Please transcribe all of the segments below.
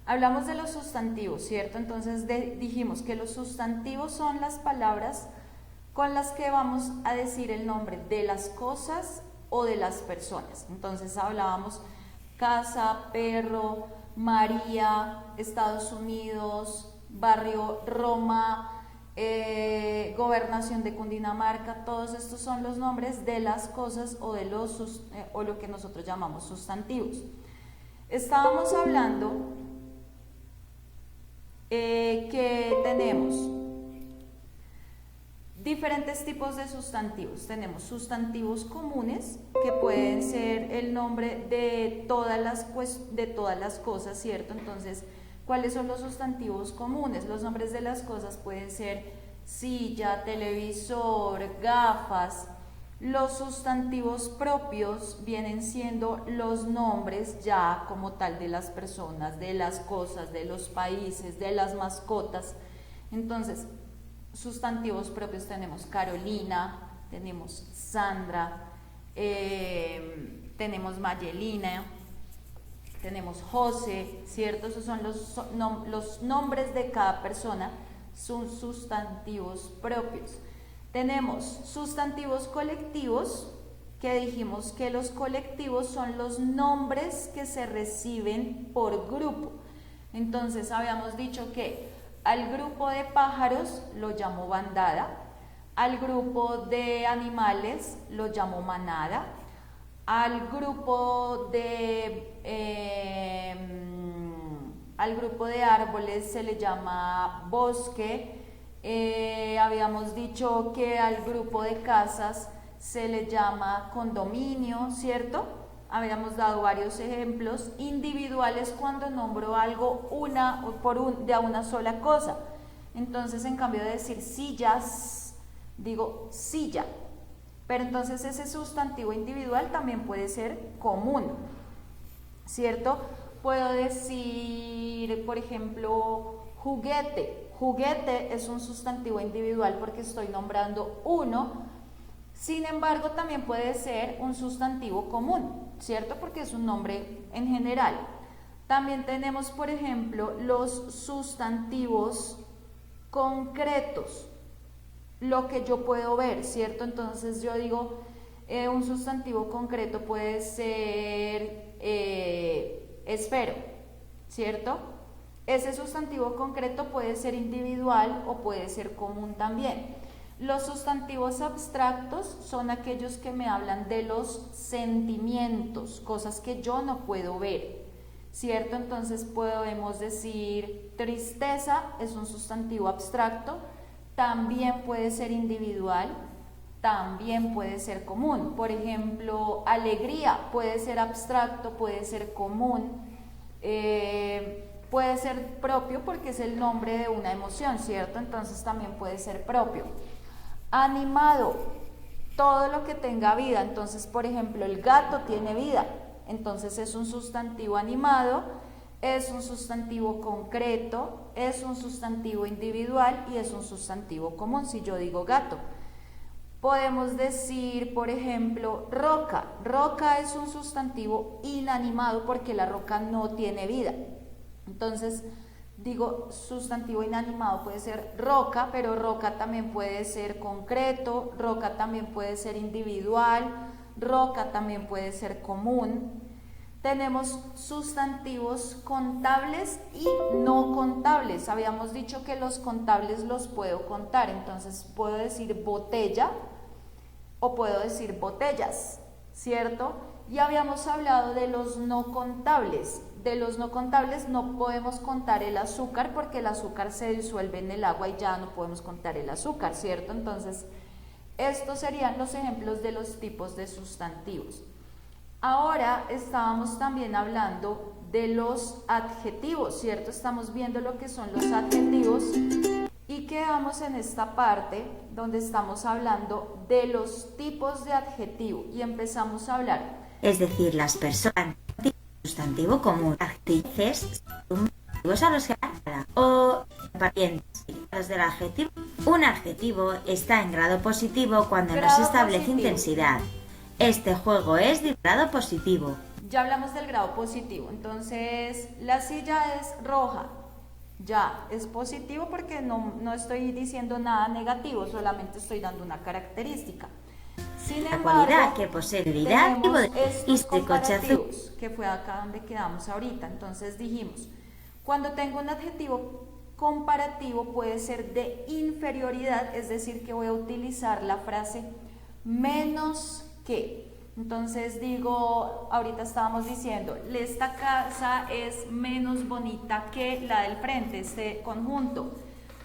Hablamos de los sustantivos, ¿cierto? Entonces dijimos que los sustantivos son las palabras con las que vamos a decir el nombre de las cosas o de las personas. Entonces hablábamos casa, perro, María, Estados Unidos, barrio Roma, gobernación de Cundinamarca. Todos estos son los nombres de las cosas o de o lo que nosotros llamamos sustantivos. Estábamos hablando que tenemos diferentes tipos de sustantivos. Tenemos sustantivos comunes, que pueden ser el nombre de todas las cosas, ¿cierto? Entonces, ¿cuáles son los sustantivos comunes? Los nombres de las cosas pueden ser silla, televisor, gafas. Los sustantivos propios vienen siendo los nombres ya como tal de las personas, de las cosas, de los países, de las mascotas. Entonces, sustantivos propios tenemos Carolina, tenemos Sandra, tenemos Mayelina, tenemos José, ¿cierto? Esos son los nombres de cada persona, son sustantivos propios. Tenemos sustantivos colectivos, que dijimos que los colectivos son los nombres que se reciben por grupo. Entonces habíamos dicho que al grupo de pájaros lo llamo bandada, al grupo de animales lo llamo manada, al grupo de árboles se le llama bosque. Habíamos dicho que al grupo de casas se le llama condominio, ¿cierto? Habíamos dado varios ejemplos individuales cuando nombro algo de una sola cosa. Entonces, en cambio de decir sillas, digo silla. Pero entonces ese sustantivo individual también puede ser común, ¿cierto? Puedo decir, por ejemplo, juguete. Juguete es un sustantivo individual porque estoy nombrando uno. Sin embargo, también puede ser un sustantivo común, ¿cierto? Porque es un nombre en general. También tenemos, por ejemplo, los sustantivos concretos, lo que yo puedo ver, ¿cierto? Entonces yo digo, un sustantivo concreto puede ser esfero, ¿cierto? Ese sustantivo concreto puede ser individual o puede ser común también. Los sustantivos abstractos son aquellos que me hablan de los sentimientos, cosas que yo no puedo ver, ¿cierto? Entonces podemos decir tristeza es un sustantivo abstracto, también puede ser individual, también puede ser común. Por ejemplo, alegría puede ser abstracto, puede ser común, puede ser propio porque es el nombre de una emoción, ¿cierto? Entonces también puede ser propio. Animado, todo lo que tenga vida. Entonces, por ejemplo, el gato tiene vida, entonces es un sustantivo animado, es un sustantivo concreto, es un sustantivo individual y es un sustantivo común si yo digo gato. Podemos decir, por ejemplo, roca. Roca es un sustantivo inanimado porque la roca no tiene vida. Entonces, digo, sustantivo inanimado puede ser roca, pero roca también puede ser concreto, roca también puede ser individual, roca también puede ser común. Tenemos sustantivos contables y no contables. Habíamos dicho que los contables los puedo contar, entonces puedo decir botella o puedo decir botellas, ¿cierto? Y habíamos hablado de los no contables. De los no contables no podemos contar el azúcar porque el azúcar se disuelve en el agua y ya no podemos contar el azúcar, ¿cierto? Entonces, estos serían los ejemplos de los tipos de sustantivos. Ahora estábamos también hablando de los adjetivos, ¿cierto? Estamos viendo lo que son los adjetivos y quedamos en esta parte donde estamos hablando de los tipos de adjetivo y empezamos a hablar. Es decir, las personas, sustantivo común, adjetivos a los que o parientes del adjetivo. Un adjetivo está en grado positivo cuando no se establece intensidad. Este juego es de grado positivo. Ya hablamos del grado positivo, entonces la silla es roja, ya es positivo porque no estoy diciendo nada negativo, solamente estoy dando una característica. Sin La embargo, cualidad que posee el tenemos de estos este coche azul. comparativos, que fue acá donde quedamos ahorita. Entonces dijimos, cuando tengo un adjetivo comparativo puede ser de inferioridad, es decir, que voy a utilizar la frase menos que. Entonces digo, ahorita estábamos diciendo, esta casa es menos bonita que la del frente, este conjunto.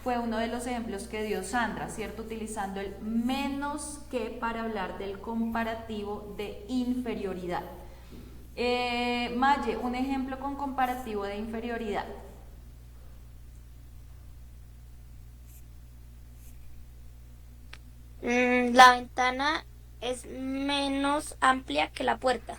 Fue uno de los ejemplos que dio Sandra, ¿cierto? Utilizando el menos que para hablar del comparativo de inferioridad. Maye, un ejemplo con comparativo de inferioridad. La ventana es menos amplia que la puerta.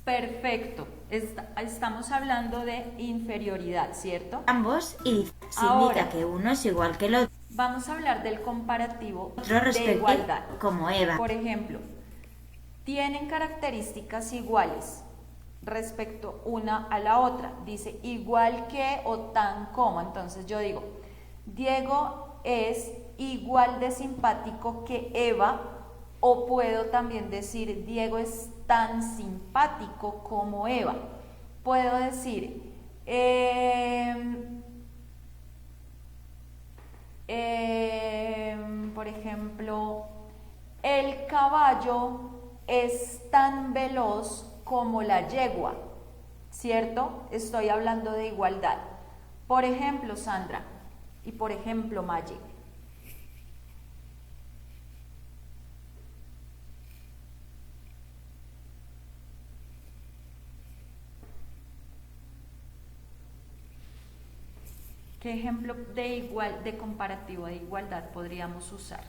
Perfecto. Estamos hablando de inferioridad, ¿cierto? Ambos y se Ahora, indica que uno es igual que el otro. Vamos a hablar del comparativo Otro de respectivo, igualdad. como Eva. Por ejemplo, tienen características iguales respecto una a la otra. Dice igual que o tan como. Entonces yo digo, Diego es igual de simpático que Eva, o puedo también decir Diego es tan simpático como Eva. Puedo decir por ejemplo, el caballo es tan veloz como la yegua, ¿cierto? Estoy hablando de igualdad. Por ejemplo, Sandra, y por ejemplo, Maggie. ¿Qué ejemplo de comparativo de igualdad podríamos usar?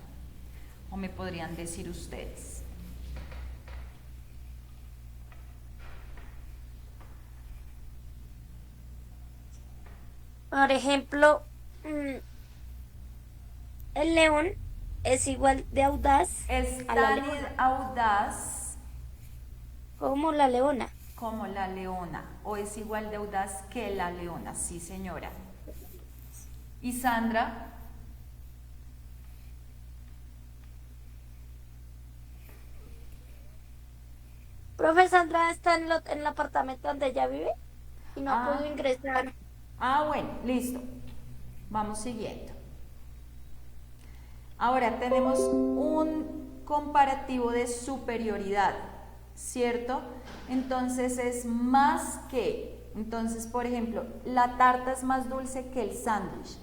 ¿O me podrían decir ustedes? Por ejemplo, el león es igual de audaz Es a la tan leona audaz como la leona. como la leona, o es igual de audaz que la leona, sí señora. ¿Y Sandra? Profe, Sandra está en el apartamento donde ella vive y no pudo ingresar. Bueno, listo. Vamos siguiendo. Ahora tenemos un comparativo de superioridad, ¿cierto? Entonces es más que. Entonces, por ejemplo, la tarta es más dulce que el sándwich.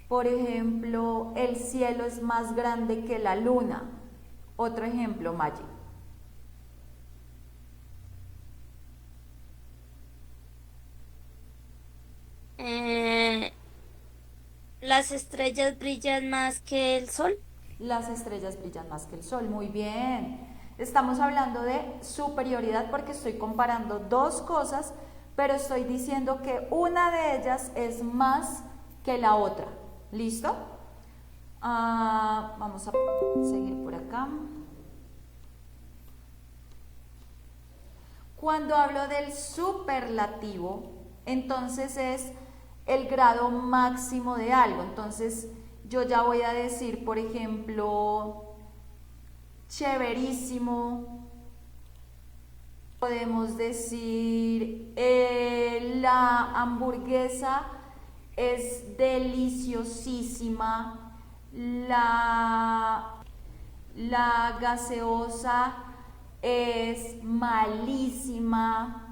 Por ejemplo, el cielo es más grande que la luna. Otro ejemplo, Maggie. Las estrellas brillan más que el sol. Las estrellas brillan más que el sol. Muy bien. Estamos hablando de superioridad porque estoy comparando dos cosas, pero estoy diciendo que una de ellas es más que la otra. ¿Listo? Vamos a seguir por acá. Cuando hablo del superlativo, entonces es el grado máximo de algo. Entonces yo ya voy a decir, por ejemplo, chéverísimo. Podemos decir, la hamburguesa es deliciosísima. La gaseosa es malísima.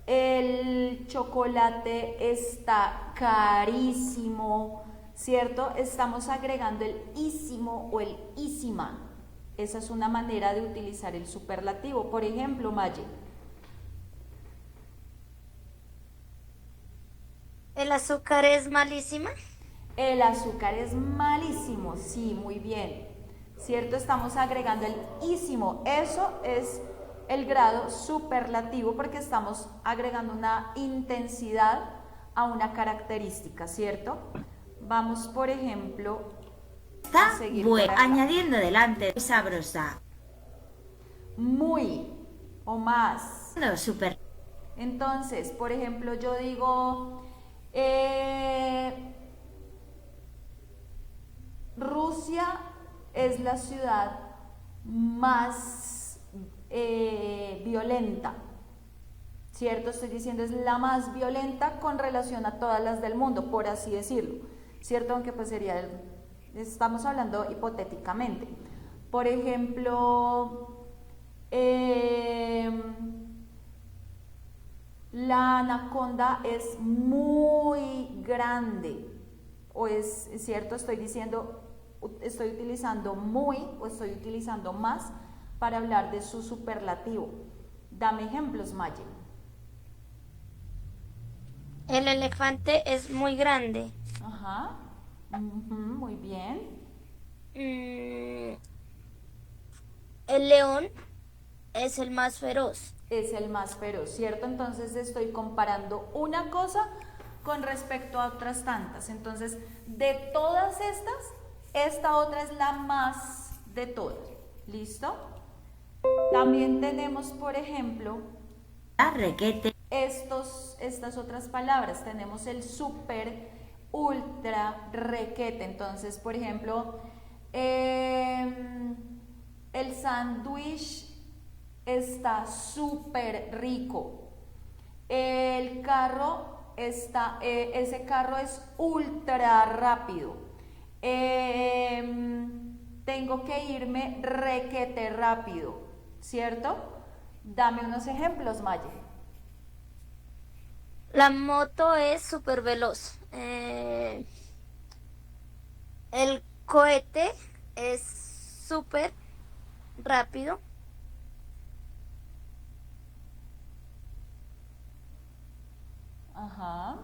El chocolate está carísimo, ¿cierto? Estamos agregando el ísimo o el ísima. Esa es una manera de utilizar el superlativo. Por ejemplo, Maggie. ¿El azúcar es malísima? El azúcar es malísimo, sí, muy bien. ¿Cierto? Estamos agregando el ísimo. Eso es el grado superlativo porque estamos agregando una intensidad a una característica, ¿cierto? Vamos, por ejemplo, a seguir por acá. Añadiendo delante sabrosa. Muy o más. Super Entonces, por ejemplo, yo digo, Rusia es la ciudad más violenta, ¿cierto? Estoy diciendo es la más violenta con relación a todas las del mundo, por así decirlo, ¿cierto? Aunque pues estamos hablando hipotéticamente. Por ejemplo, la anaconda es muy grande, o es cierto, estoy utilizando muy o estoy utilizando más para hablar de su superlativo. Dame ejemplos, Maye. El elefante es muy grande. Ajá, muy bien. El león es el más feroz. Es el más feroz, ¿cierto? Entonces estoy comparando una cosa con respecto a otras tantas. Entonces, de todas estas, esta otra es la más de todas. ¿Listo? También tenemos, por ejemplo, requete, estas otras palabras. Tenemos el super, ultra, requete. Entonces, por ejemplo, el sándwich está súper rico. El carro ese carro es ultra rápido. Tengo que irme requete rápido, ¿cierto? Dame unos ejemplos, Maye. La moto es súper veloz. El cohete es súper rápido. Ajá.